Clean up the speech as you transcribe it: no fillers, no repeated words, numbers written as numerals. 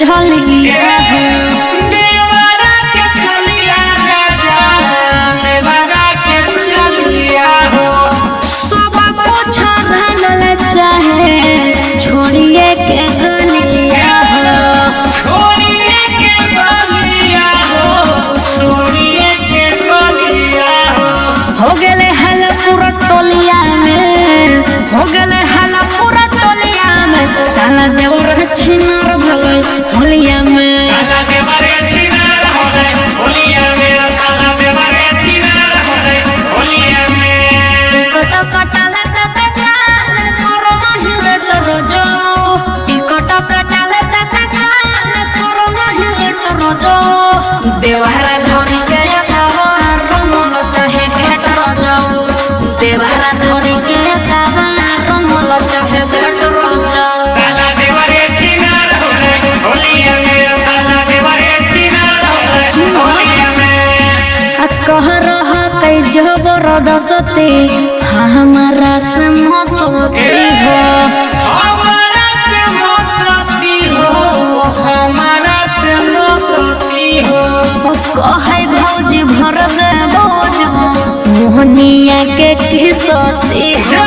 चलिया देवरा के चलिया राजा देवरा के चलिया हो सब कुछ धनल चाहे छोड़िए के गलिया हो छोड़िए के गलिया हो छोड़िए के गलिया हो गेले हल पूरा टोलिया में हो गेले हल पूरा टोलिया में साला देवर छिनार भले होलिया में साला देवरे छिनार होले होलिया में साला देवरे छिनार होले होलिया में कट कटले तते काल करो नहीं लेट रोजो कट कटले तते काल करो नहीं लेट रोजो देवरा धोनी के कावर रमल चाहे घेट रोजो देवरा धोनी के कावर रमल चाहे घेट रोजो साला देवरे छिनार होले होलिया में साला देवरे छिनार होले होलिया में कह रहा कई जबरदस्ती हमारा से मौसती हो हमारा से मौसती हो हमारा से मौसती हो कहे भौजी भर दे भौज मोहनिया के किसती हो